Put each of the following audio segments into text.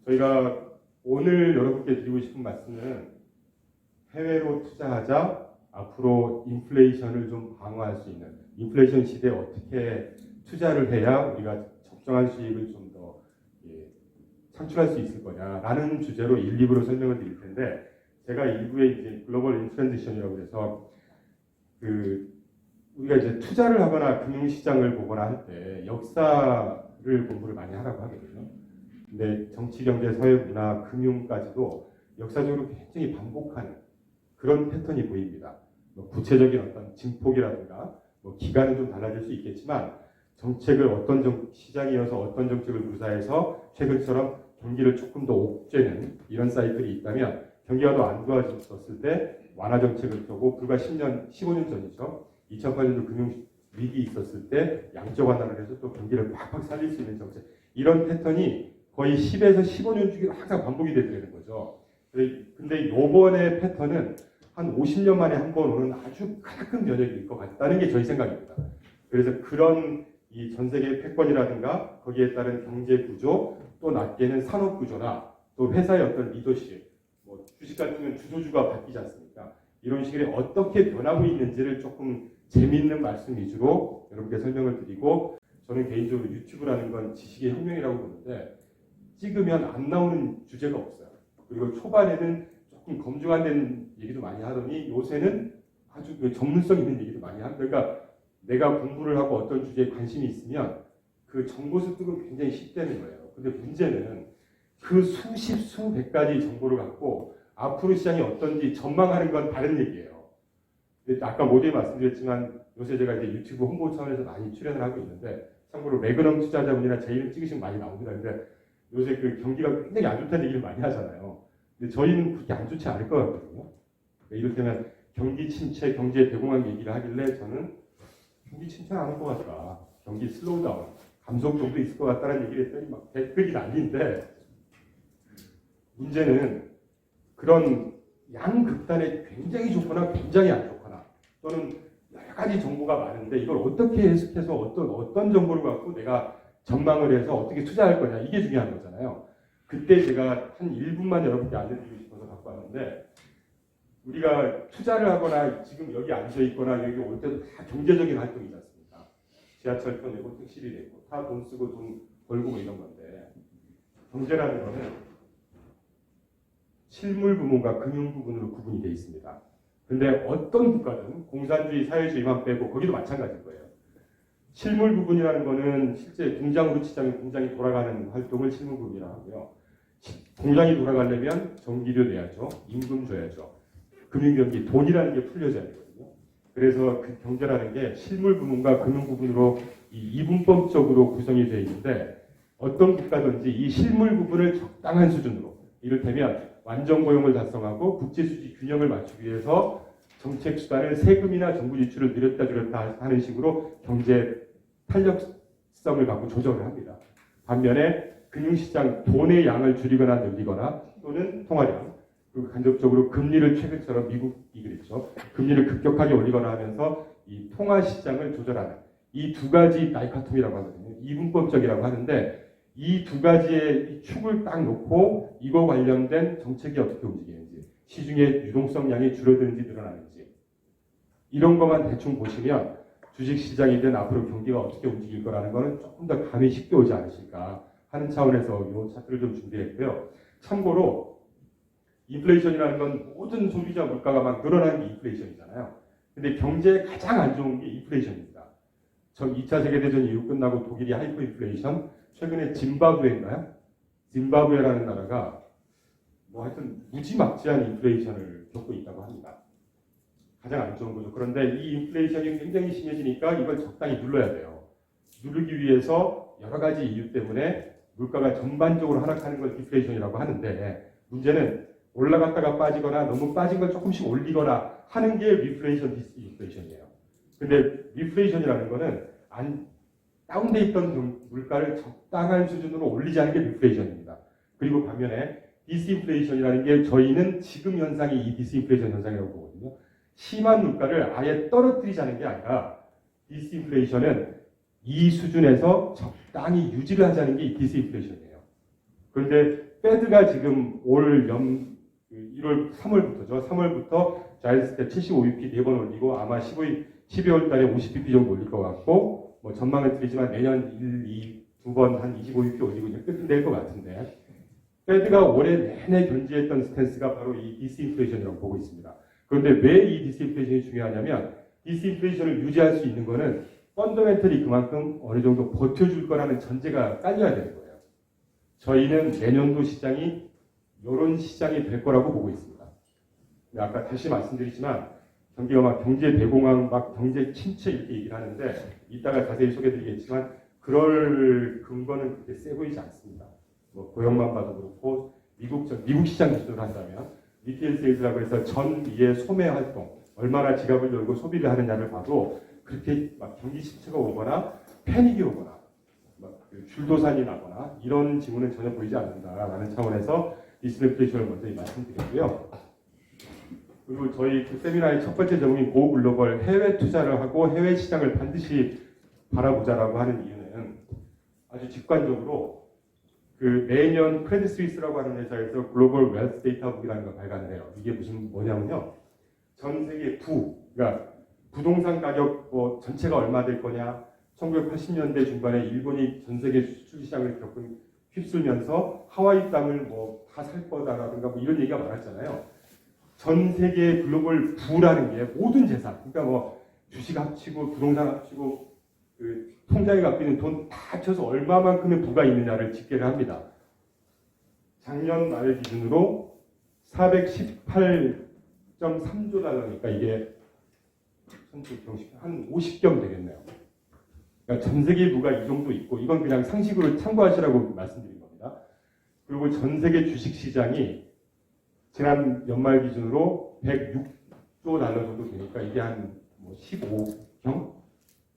저희가 오늘 여러분께 드리고 싶은 말씀은 해외로 투자하자, 앞으로 인플레이션을 좀 방어할 수 있는, 인플레이션 시대에 어떻게 투자를 해야 우리가 적정한 수익을 좀 더 창출할 수 있을 거냐라는 주제로 1, 2부로 설명을 드릴 텐데, 제가 1부에 이제 글로벌 인트랜지션이라고 해서 우리가 이제 투자를 하거나 금융시장을 보거나 할 때 역사를 공부를 많이 하라고 하거든요. 근데 정치, 경제, 사회, 문화, 금융까지도 역사적으로 굉장히 반복하는 그런 패턴이 보입니다. 구체적인 어떤 증폭이라든가 기간은 좀 달라질 수 있겠지만 정책을 시장이어서 어떤 정책을 구사해서 최근처럼 경기를 조금 더 옥죄는 이런 사이클이 있다면, 경기가 더 안 좋아졌을 때 완화 정책을 펴고, 불과 10년, 15년 전이죠. 2008년도 금융 위기 있었을 때 양적 완화를 해서 또 경기를 팍팍 살릴 수 있는 정책, 이런 패턴이 거의 10에서 15년 주기로 항상 반복이 되는 거죠. 근데 이번의 패턴은 한 50년 만에 한 번 오는 아주 큰 변혁일 것 같다는 게 저희 생각입니다. 그래서 그런 이 전 세계 패권이라든가 거기에 따른 경제 구조, 또 낮게는 산업 구조나 또 회사의 어떤 리더십, 주식 같은 경우는 주도주가 바뀌지 않습니까? 이런 식으로 어떻게 변하고 있는지를 조금 재미있는 말씀 위주로 여러분께 설명을 드리고, 저는 개인적으로 유튜브라는 건 지식의 혁명이라고 보는데 찍으면 안 나오는 주제가 없어요. 그리고 초반에는 조금 검증 안 된 얘기도 많이 하더니 요새는 아주 전문성 있는 얘기도 많이 합니다. 그러니까 내가 공부를 하고 어떤 주제에 관심이 있으면 그 정보 습득은 굉장히 쉽다는 거예요. 근데 문제는 그 수십, 수백 가지 정보를 갖고 앞으로 시장이 어떤지 전망하는 건 다른 얘기예요. 근데 아까 모두에 말씀드렸지만 요새 제가 이제 유튜브 홍보 차원에서 많이 출연을 하고 있는데, 참고로 매그넘 투자자분이나 제 이름 찍으시면 많이 나옵니다. 근데 요새 그 경기가 굉장히 안 좋다는 얘기를 많이 하잖아요. 근데 저희는 그렇게 안 좋지 않을 것 같거든요. 이를테면 경기 침체, 경제 대공황 얘기를 하길래 저는 경기 침체는 안 올 것 같다, 경기 슬로우다운, 감속 정도 있을 것 같다는 얘기를 했더니 막 댓글이 난리인데, 문제는 그런 양극단에 굉장히 좋거나 굉장히 안 좋거나, 또는 여러 가지 정보가 많은데 이걸 어떻게 해석해서 어떤 정보를 갖고 내가 전망을 해서 어떻게 투자할 거냐, 이게 중요한 거잖아요. 그때 제가 한 1분만 여러분께 알려드리고 싶어서 갖고 왔는데, 우리가 투자를 하거나 지금 여기 앉아 있거나 여기 올 때도 다 경제적인 활동이지 않습니까? 지하철표 내고 택시비 내고 다 돈 쓰고 돈 벌고 이런 건데, 경제라는 거는 실물 부문과 금융 부분으로 구분이 되어 있습니다. 근데 어떤 국가든 공산주의, 사회주의만 빼고 거기도 마찬가지일 거예요. 실물 부분이라는 거는 실제 공장으로 치자면 공장이 돌아가는 활동을 실물 부분이라고 하고요. 공장이 돌아가려면 전기료 내야죠. 임금 줘야죠. 금융경기, 돈이라는 게 풀려져야 되거든요. 그래서 그 경제라는 게 실물 부분과 금융 부분으로 이분법적으로 구성이 되어 있는데, 어떤 국가든지 이 실물 부분을 적당한 수준으로, 이를테면 완전 고용을 달성하고 국제 수지 균형을 맞추기 위해서 정책 수단을 세금이나 정부 지출을 늘렸다 줄였다 하는 식으로 경제 탄력성을 갖고 조정을 합니다. 반면에 금융시장 돈의 양을 줄이거나 늘리거나, 또는 통화량, 그리고 간접적으로 금리를 최근처럼 미국이 그랬죠. 금리를 급격하게 올리거나 하면서 이 통화 시장을 조절하는, 이 두 가지 다이카톰이라고 하거든요. 이분법적이라고 하는데, 이 두 가지의 축을 딱 놓고 이거 관련된 정책이 어떻게 움직이는지, 시중의 유동성량이 줄어드는지 늘어나는지, 이런 것만 대충 보시면 주식시장이든 앞으로 경기가 어떻게 움직일 거라는 거는 조금 더 감이 쉽게 오지 않으실까 하는 차원에서 이 차트를 좀 준비했고요. 참고로 인플레이션이라는 건 모든 소비자 물가가 막 늘어나는 게 인플레이션이잖아요. 근데 경제에 가장 안 좋은 게 인플레이션입니다. 2차 세계대전 이후 끝나고 독일이 하이퍼 인플레이션, 최근에 짐바브웨인가요? 짐바브웨라는 나라가 하여튼 무지막지한 인플레이션을 겪고 있다고 합니다. 가장 안 좋은 거죠. 그런데 이 인플레이션이 굉장히 심해지니까 이걸 적당히 눌러야 돼요. 누르기 위해서 여러 가지 이유 때문에 물가가 전반적으로 하락하는 걸 디플레이션이라고 하는데, 문제는 올라갔다가 빠지거나 너무 빠진 걸 조금씩 올리거나 하는 게 리플레이션, 디스인플레이션이에요. 근데 리플레이션이라는 거는 다운돼 있던 물가를 적당한 수준으로 올리지 않는 게 리플레이션입니다. 그리고 반면에 디스인플레이션이라는 게, 저희는 지금 현상이 이 디스인플레이션 현상이라고 보거든요. 심한 물가를 아예 떨어뜨리자는 게 아니라, 디스인플레이션은 이 수준에서 적당히 유지를 하자는 게 이 디스인플레이션이에요. 그런데 페드가 지금 올 1월 3월부터죠. 3월부터 자이언트 스텝 75bp 4번 올리고 아마 12월 달에 50bp 정도 올릴 것 같고 뭐 전망을 드리지만 내년 1, 2, 2번 한 25bp 올리고 이제 끝낼 것 같은데 페드가 올해 내내 견지했던 스탠스가 바로 이 디스인플레이션이라고 보고 있습니다. 그런데 왜 이 디스인플레이션이 중요하냐면 디스인플레이션을 유지할 수 있는 거는 펀더멘털이 그만큼 어느 정도 버텨줄 거라는 전제가 깔려야 되는 거예요. 저희는 내년도 시장이 이런 시장이 될 거라고 보고 있습니다. 아까 다시 말씀드리지만 경기가 막 경제 대공황, 막 경제 침체 이렇게 얘기를 하는데 이따가 자세히 소개드리겠지만 그럴 근거는 그렇게 세 보이지 않습니다. 뭐 고용만 봐도 그렇고 미국 시장 기준으로 한다면 리테일 세일즈라고 해서 전미의 소매 활동 얼마나 지갑을 열고 소비를 하느냐를 봐도 그렇게 막 경기 침체가 오거나 패닉이 오거나 막 줄도산이 나거나 이런 징후는 전혀 보이지 않는다라는 차원에서 디스인플레이션을 먼저 말씀드렸고요. 그리고 저희 그 세미나의 첫 번째 제목인 고 글로벌 해외 투자를 하고 해외 시장을 반드시 바라보자라고 하는 이유는 아주 직관적으로 그 매년 크레딧 스위스라고 하는 회사에서 글로벌 웰스 데이터북이라는 걸 발간을 해요. 이게 무슨 뭐냐면요. 전 세계 그러니까 부동산 가격 뭐 전체가 얼마 될 거냐. 1980년대 중반에 일본이 전 세계 수출 시장을 조금 휩쓸면서 하와이 땅을 뭐 다 살 거다라든가 뭐 이런 얘기가 많았잖아요. 전 세계 글로벌 부라는 게 모든 재산, 그러니까 뭐 주식 합치고 부동산 합치고 그 통장에 갖고 있는 돈 다 합쳐서 얼마만큼의 부가 있느냐를 집계를 합니다. 작년 말 기준으로 418.3조 달러니까 이게 한 50경 되겠네요. 그러니까 전 세계 부가 이 정도 있고 이건 그냥 상식으로 참고하시라고 말씀드린 겁니다. 그리고 전 세계 주식 시장이 지난 연말 기준으로 106조 달러 정도 되니까 이게 한 15경?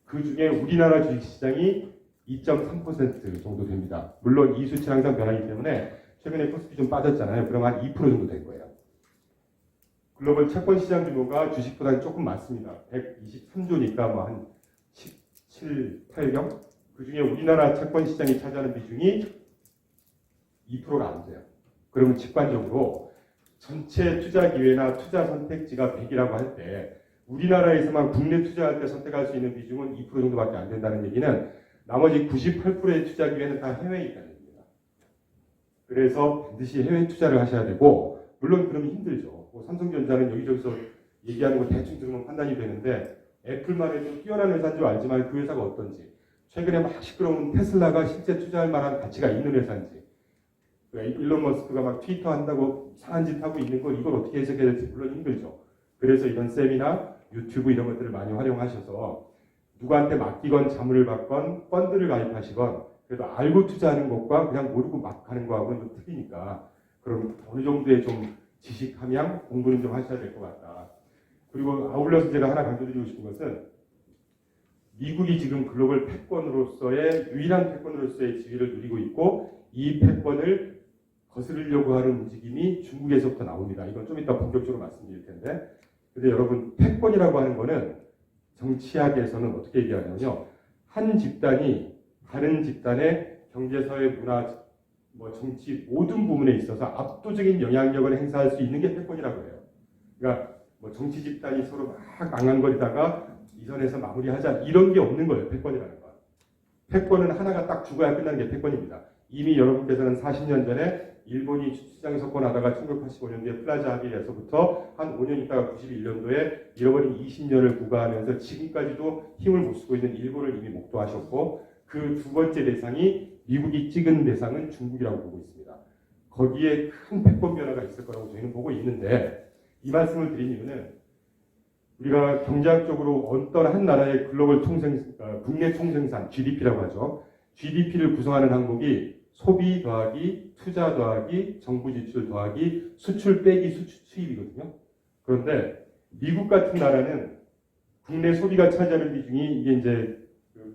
그 중에 우리나라 주식시장이 2.3% 정도 됩니다. 물론 이 수치는 항상 변하기 때문에 최근에 코스피 좀 빠졌잖아요. 그럼 한 2% 정도 될 거예요. 글로벌 채권 시장 규모가 주식보다는 조금 많습니다. 123조니까 뭐 한 17, 8경? 그 중에 우리나라 채권 시장이 차지하는 비중이 2%가 안 돼요. 그러면 직관적으로 전체 투자 기회나 투자 선택지가 100이라고 할 때 우리나라에서만 국내 투자할 때 선택할 수 있는 비중은 2% 정도밖에 안 된다는 얘기는 나머지 98%의 투자 기회는 다 해외에 있다는 얘기입니다. 그래서 반드시 해외 투자를 하셔야 되고 물론 그러면 힘들죠. 뭐 삼성전자는 여기저기서 얘기하는 거 대충 들으면 판단이 되는데 애플만 해도 뛰어난 회사인 줄 알지만 그 회사가 어떤지 최근에 막 시끄러운 테슬라가 실제 투자할 만한 가치가 있는 회사인지 일론 머스크가 막 트위터 한다고 이상한 짓 하고 있는 걸 이걸 어떻게 해석해야 될지 물론 힘들죠. 그래서 이런 세미나, 유튜브 이런 것들을 많이 활용하셔서 누구한테 맡기건 자문을 받건 펀드를 가입하시건 그래도 알고 투자하는 것과 그냥 모르고 막 하는 거하고는 좀 틀리니까 그럼 어느 정도의 좀 지식 함양, 공부는 좀 하셔야 될 것 같다. 그리고 아울러서 제가 하나 강조드리고 싶은 것은 미국이 지금 글로벌 패권으로서의 유일한 패권으로서의 지위를 누리고 있고 이 패권을 거스르려고 하는 움직임이 중국에서부터 나옵니다. 이건 좀 이따 본격적으로 말씀드릴 텐데. 근데 여러분 패권이라고 하는 거는 정치학에서는 어떻게 얘기하냐면요. 한 집단이 다른 집단의 경제, 사회, 문화, 뭐 정치 모든 부분에 있어서 압도적인 영향력을 행사할 수 있는 게 패권이라고 해요. 그러니까 뭐 정치 집단이 서로 막 앙앙거리다가 이 선에서 마무리하자 이런 게 없는 거예요. 패권이라는 건. 패권은 하나가 딱 죽어야 끝나는 게 패권입니다. 이미 여러분께서는 40년 전에 일본이 시장에 석권하다가 1985년도에 플라자 합의에서부터 한 5년 있다가 91년도에 잃어버린 20년을 구가하면서 지금까지도 힘을 못 쓰고 있는 일본을 이미 목도하셨고 그 두 번째 대상이 미국이 찍은 대상은 중국이라고 보고 있습니다. 거기에 큰 패권 변화가 있을 거라고 저희는 보고 있는데 이 말씀을 드린 이유는 우리가 경제학적으로 어떤 한 나라의 글로벌 국내 총생산 GDP라고 하죠. GDP를 구성하는 항목이 소비 더하기 투자 더하기 정부 지출 더하기 수출 빼기 수입이거든요. 그런데 미국 같은 나라는 국내 소비가 차지하는 비중이 이게 이제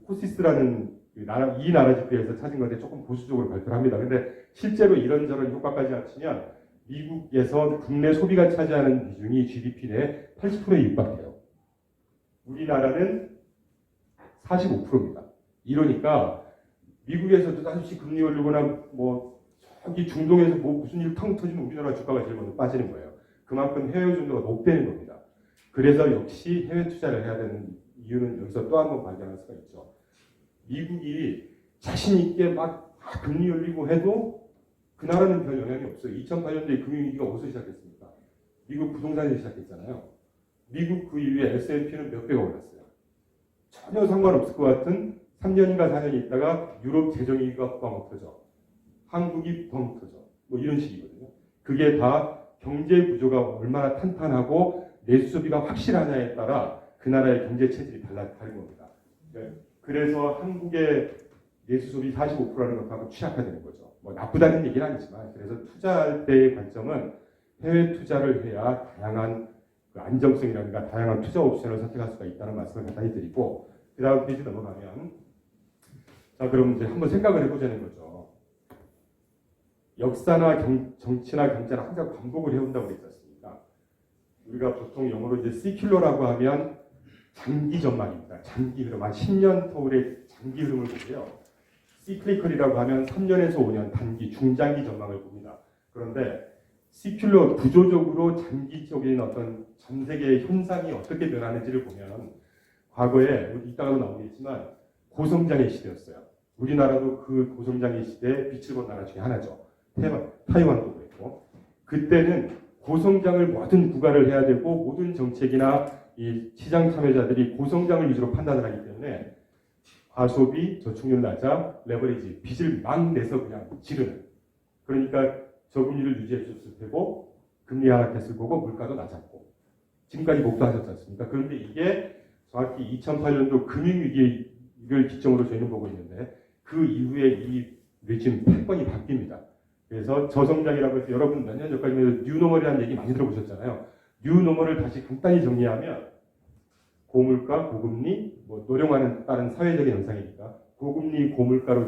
코시스라는 이 나라 지표에서 찾은 건데 조금 보수적으로 발표를 합니다. 근데 실제로 이런저런 효과까지 합치면 미국에서 국내 소비가 차지하는 비중이 GDP 내 80%에 육박해요. 우리나라는 45%입니다. 이러니까 미국에서도 다시 금리 올리거나 뭐 저기 중동에서 뭐 무슨 일 텅 터지면 우리나라 주가가 제일 먼저 빠지는 거예요. 그만큼 해외 의존도가 높다는 겁니다. 그래서 역시 해외 투자를 해야 되는 이유는 여기서 또 한 번 발견할 수가 있죠. 미국이 자신 있게 막 금리 올리고 해도 그 나라는 별 영향이 없어요. 2008년도에 금융위기가 어디서 시작했습니까? 미국 부동산에서 시작했잖아요. 미국 그 이후에 S&P는 몇 배가 올랐어요. 전혀 상관없을 것 같은 3년인가 4년 있다가 유럽 재정위기가 뻥 터져. 한국이 뻥 터져. 뭐 이런 식이거든요. 그게 다 경제 구조가 얼마나 탄탄하고 내수 소비가 확실하냐에 따라 그 나라의 경제 체질이 다른 겁니다. 그래서 한국의 내수 소비 45%라는 것하고 취약화되는 거죠. 뭐 나쁘다는 얘기는 아니지만 그래서 투자할 때의 관점은 해외 투자를 해야 다양한 그 안정성이라든가 다양한 투자 옵션을 선택할 수가 있다는 말씀을 간단히 드리고 그 다음 페이지 넘어가면 자 그럼 이제 한번 생각을 해보자는 거죠. 역사나 정치나 경제는 항상 반복을 해온다고 그랬지 않습니까? 우리가 보통 영어로 이제 시큘러라고 하면 장기 전망입니다. 장기 흐름, 한 10년 터울의 장기 흐름을 보고요. 시클리컬이라고 하면 3년에서 5년 단기, 중장기 전망을 봅니다. 그런데 시큘러 구조적으로 장기적인 어떤 전 세계의 현상이 어떻게 변하는지를 보면 과거에 이따가도 나오겠지만 고성장의 시대였어요. 우리나라도 그 고성장의 시대에 빛을 본 나라 중에 하나죠. 타이완도 그랬고 그때는 고성장을 모든 구가를 해야 되고 모든 정책이나 이 시장 참여자들이 고성장을 위주로 판단을 하기 때문에 과소비, 저축률 낮아, 레버리지, 빚을 막 내서 그냥 지르는 그러니까 저금리를 유지해줬을 테고 금리 하락했을 거고 물가도 낮았고 지금까지 목도하셨지 않습니까? 그런데 이게 정확히 2008년도 금융위기를 기점으로 저희는 보고 있는데 그 이후에 이 레짐 패권이 바뀝니다. 그래서 저성장이라고 해서 여러분 몇 년 전까지는 뉴노멀이라는 얘기 많이 들어보셨잖아요. 뉴노멀을 다시 간단히 정리하면 고물가, 고금리, 뭐 노령화는 다른 사회적인 현상이니까 고금리, 고물가로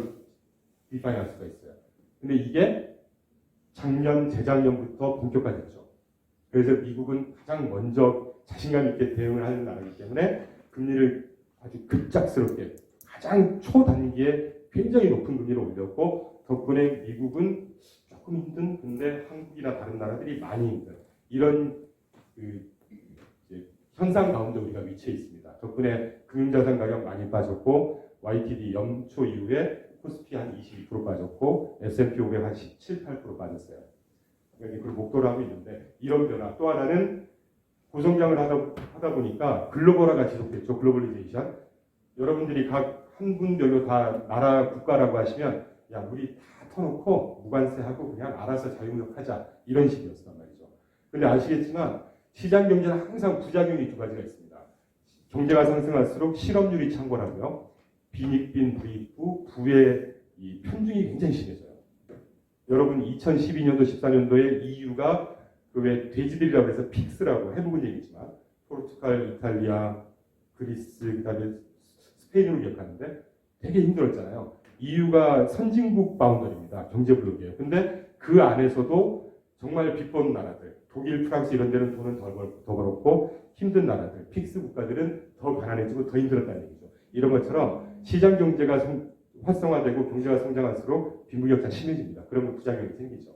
디파인할 수가 있어요. 근데 이게 작년, 재작년부터 본격화됐죠. 그래서 미국은 가장 먼저 자신감 있게 대응을 하는 나라이기 때문에 금리를 아주 급작스럽게 가장 초단기에 굉장히 높은 금리를 올렸고 덕분에 미국은 조금 힘든 근데 한국이나 다른 나라들이 많이 힘든 이런 현상 가운데 우리가 위치해 있습니다. 덕분에 금융자산 가격 많이 빠졌고 YTD 연초 이후에 코스피 한 22% 빠졌고 S&P 500 한 17, 8% 빠졌어요. 그걸 목도로 하고 있는데 이런 변화 또 하나는 고성장을 하다 보니까 글로벌화가 지속됐죠. 글로벌리제이션. 여러분들이 각 한 군데로 다 나라 국가라고 하시면 야 우리 다 터놓고 무관세하고 그냥 알아서 자유무역하자 이런 식이었단 말이죠. 그런데 아시겠지만 시장 경제는 항상 부작용이 두 가지가 있습니다. 경제가 상승할수록 실업률이 창궐하고요. 빈익빈 부익부 부의 이 편중이 굉장히 심해져요. 여러분 2012년도 14년도에 EU가 그 왜 돼지들이라고 해서 픽스라고 해묵은 얘기지만 포르투갈, 이탈리아, 그리스, 그다음에 스페인으로 기억하는데 되게 힘들었잖아요. EU가 선진국 바운더리입니다. 경제 블록이에요. 근데 그 안에서도 정말 비법 나라들, 독일, 프랑스 이런 데는 돈은 더 벌었고 힘든 나라들, 픽스 국가들은 더 가난해지고 더 힘들었다는 얘기죠. 이런 것처럼 시장 경제가 활성화되고 경제가 성장할수록 빈부격차 심해집니다. 그러면 부작용이 생기죠.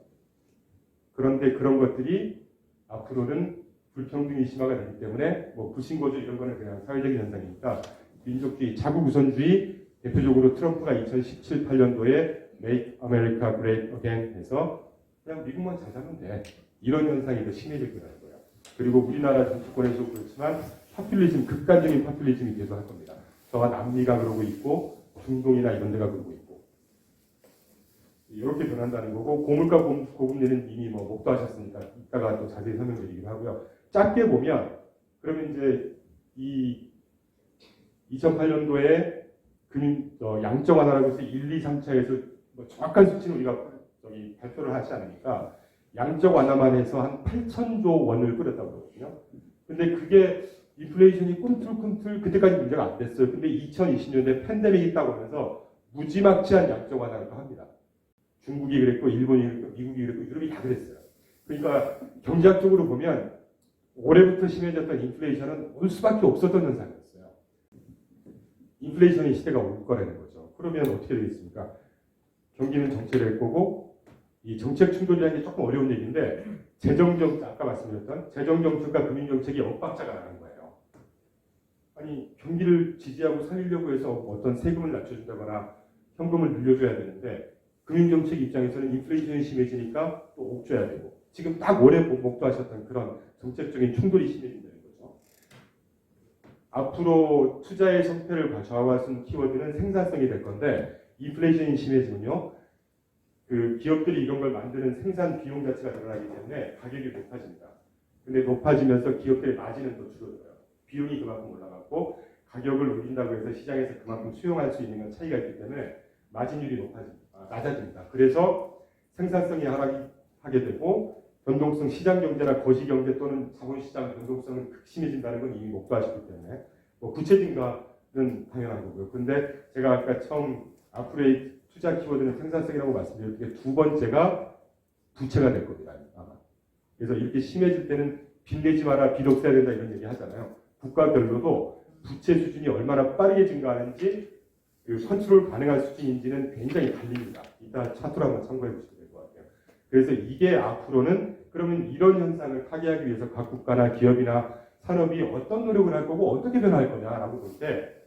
그런데 그런 것들이 앞으로는 불평등이 심화가 되기 때문에 뭐 부신고주 이런 거는 그냥 사회적인 현상이니까 민족주의, 자국우선주의 대표적으로 트럼프가 2017, 8년도에 Make America Great Again 해서 그냥 미국만 잘 살면 돼. 이런 현상이 더 심해질 거라는 거예요. 그리고 우리나라 정치권에서도 그렇지만 파퓰리즘, 극단적인 파퓰리즘이 계속할 겁니다. 저와 남미가 그러고 있고 중동이나 이런 데가 그러고 있고 이렇게 변한다는 거고 고물가 고금리는 이미 뭐 목도하셨으니까 이따가 또 자세히 설명드리기로 하고요. 짧게 보면 그러면 이제 이 2008년도에 양적 완화라고 해서 1, 2, 3차에서 뭐 정확한 수치는 우리가 발표를 하지 않으니까 양적 완화만 해서 한 8천조 원을 끌었다고 그러거든요. 근데 그게 인플레이션이 꿈틀꿈틀 그때까지 문제가 안 됐어요. 근데 2020년에 팬데믹이 있다고 하면서 무지막지한 양적 완화를 합니다. 중국이 그랬고 일본이 그랬고 미국이 그랬고 유럽이 다 그랬어요. 그러니까 경제학적으로 보면 올해부터 심해졌던 인플레이션은 올 수밖에 없었던 현상이었어요. 인플레이션의 시대가 올 거라는 거죠. 그러면 어떻게 되겠습니까? 경기는 정체될 거고 이 정책 충돌이라는 게 조금 어려운 얘기인데 아까 말씀드렸던 재정정책과 금융정책이 엇박자가 나는 거예요. 아니 경기를 지지하고 살리려고 해서 어떤 세금을 낮춰준다거나 현금을 늘려줘야 되는데 금융정책 입장에서는 인플레이션이 심해지니까 또 옥줘야 되고 지금 딱 올해 목도하셨던 그런 정책적인 충돌이 심해진다는 거죠. 앞으로 투자의 성패를 좌우할 수 있는 키워드는 생산성이 될 건데 인플레이션이 심해지면요. 그 기업들이 이런 걸 만드는 생산 비용 자체가 늘어나기 때문에 가격이 높아집니다. 근데 높아지면서 기업들의 마진은 또 줄어들어요. 비용이 그만큼 올라갔고 가격을 올린다고 해서 시장에서 그만큼 수용할 수 있는 건 차이가 있기 때문에 마진율이 낮아집니다. 그래서 생산성이 하락하게 되고 변동성 시장 경제나 거시 경제 또는 자본시장 변동성은 극심해진다는 건 이미 목도하셨기 때문에 뭐 부채 증가는 당연한 거고요. 근데 제가 아까 처음 앞으로의 투자 키워드는 생산성이라고 말씀드렸는데 두 번째가 부채가 될 겁니다. 아마. 그래서 이렇게 심해질 때는 빚 내지 마라, 빚 없애야 된다 이런 얘기 하잖아요. 국가별로도 부채 수준이 얼마나 빠르게 증가하는지 그 컨트롤 가능한 수준인지는 굉장히 갈립니다. 이따 차트로 한번 참고해 보시면 될 것 같아요. 그래서 이게 앞으로는 그러면 이런 현상을 타개하기 위해서 각 국가나 기업이나 산업이 어떤 노력을 할 거고 어떻게 변화할 거냐라고 볼 때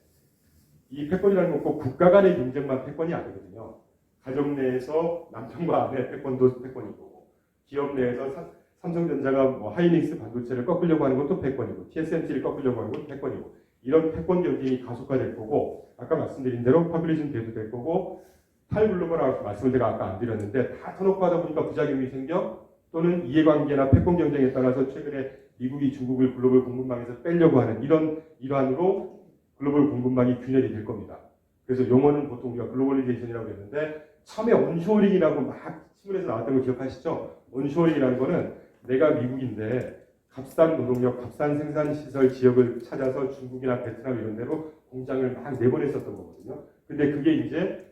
이 패권이라는 건 꼭 국가 간의 경쟁만 패권이 아니거든요. 가정 내에서 남편과 아내 패권도 패권이고 기업 내에서 삼성전자가 뭐 하이닉스 반도체를 꺾으려고 하는 것도 패권이고 TSMC를 꺾으려고 하는 것도 패권이고 이런 패권 경쟁이 가속화될 거고 아까 말씀드린 대로 퍼블리즘 돼도 될 거고 탈글로벌하고 말씀을 제가 아까 안 드렸는데 다 터놓고 하다 보니까 부작용이 생겨 또는 이해관계나 패권 경쟁에 따라서 최근에 미국이 중국을 글로벌 공급망에서 빼려고 하는 이런 일환으로 글로벌 공급망이 균열이 될 겁니다. 그래서 용어는 보통 우리가 글로벌리제이션이라고 했는데 처음에 온쇼어링이라고 막 신문에서 나왔던 거 기억하시죠? 온쇼어링이라는 거는 내가 미국인데 값싼 노동력, 값싼 생산시설 지역을 찾아서 중국이나 베트남 이런 데로 공장을 막 내보냈었던 거거든요. 근데 그게 이제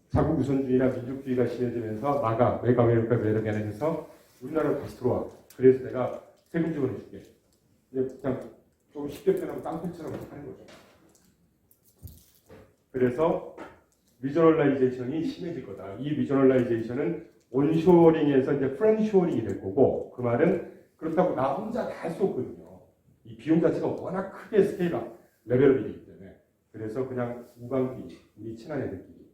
자국 우선주의나 민족주의가 심해지면서 메가 아메리카 매력이 해서 우리나라로 다시 들어와. 그래서 내가 세금 지원해줄게. 그냥 좀 쉽게 표현하면 깡패처럼 하는 거죠. 그래서 리저널라이제이션이 심해질 거다. 이 리저널라이제이션은 온쇼어링에서 이제 프렌쇼어링이 될 거고 그 말은 그렇다고 나 혼자 다 할 수 없거든요. 이 비용 자체가 워낙 크게 스케일업, 레벨업이 되기 때문에 그래서 그냥 우방끼리 우리 친한 애들끼리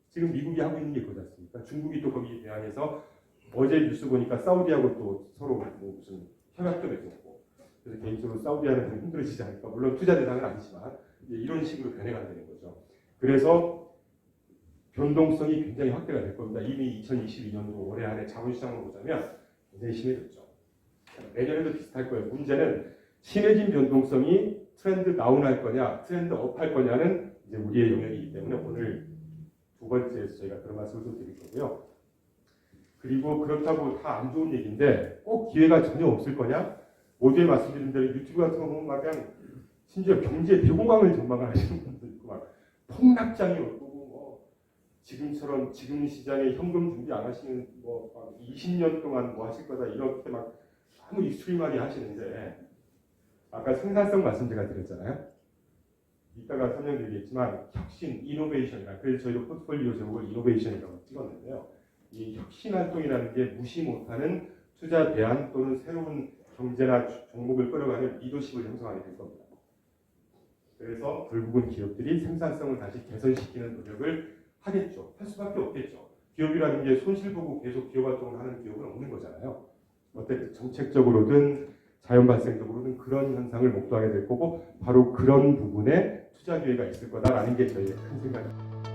지금 미국이 하고 있는 게 그거지 않습니까? 중국이 또 거기에 대항해서 어제 뉴스 보니까 사우디하고 또 서로 뭐 무슨 협약도 맺었고 그래서 개인적으로 사우디아는 좀 힘들어지지 않을까. 물론 투자 대상은 아니지만 이런 식으로 변해간다는 거죠. 그래서 변동성이 굉장히 확대가 될 겁니다. 이미 2022년도 올해 안에 자본시장으로 보자면 굉장히 심해졌죠. 내년에도 비슷할 거예요. 문제는 심해진 변동성이 트렌드 다운할 거냐, 트렌드 업할 거냐는 이제 우리의 영역이기 때문에 오늘 두 번째에서 저희가 그런 말씀을 좀 드릴 거고요. 그리고 그렇다고 다 안 좋은 얘기인데 꼭 기회가 전혀 없을 거냐? 모두에 말씀드린 대로 유튜브 같은 거 보면 막 그냥 심지어 경제 대공황을 전망을 하시는 분도 있고 막 폭락장이 올 거고 뭐 지금처럼 지금 시장에 현금 준비 안 하시는 뭐 20년 동안 뭐 하실 거다 이렇게 막 너무 익스트림하게 하시는데 아까 생산성 말씀 제가 드렸잖아요. 이따가 설명드리겠지만 혁신, 이노베이션이라 그래서 저희도 포트폴리오 제목을 이노베이션이라고 찍었는데요. 이 혁신 활동이라는 게 무시 못하는 투자 대안 또는 새로운 경제나 종목을 끌어가는 리더십을 형성하게 될 겁니다. 그래서 결국은 기업들이 생산성을 다시 개선시키는 노력을 하겠죠. 할 수밖에 없겠죠. 기업이라는 게 손실 보고 계속 기업 활동을 하는 기업은 없는 거잖아요. 어쨌든 정책적으로든 자연 발생적으로든 그런 현상을 목도하게 될 거고 바로 그런 부분에 투자 기회가 있을 거다라는 게 저희의 큰 생각입니다.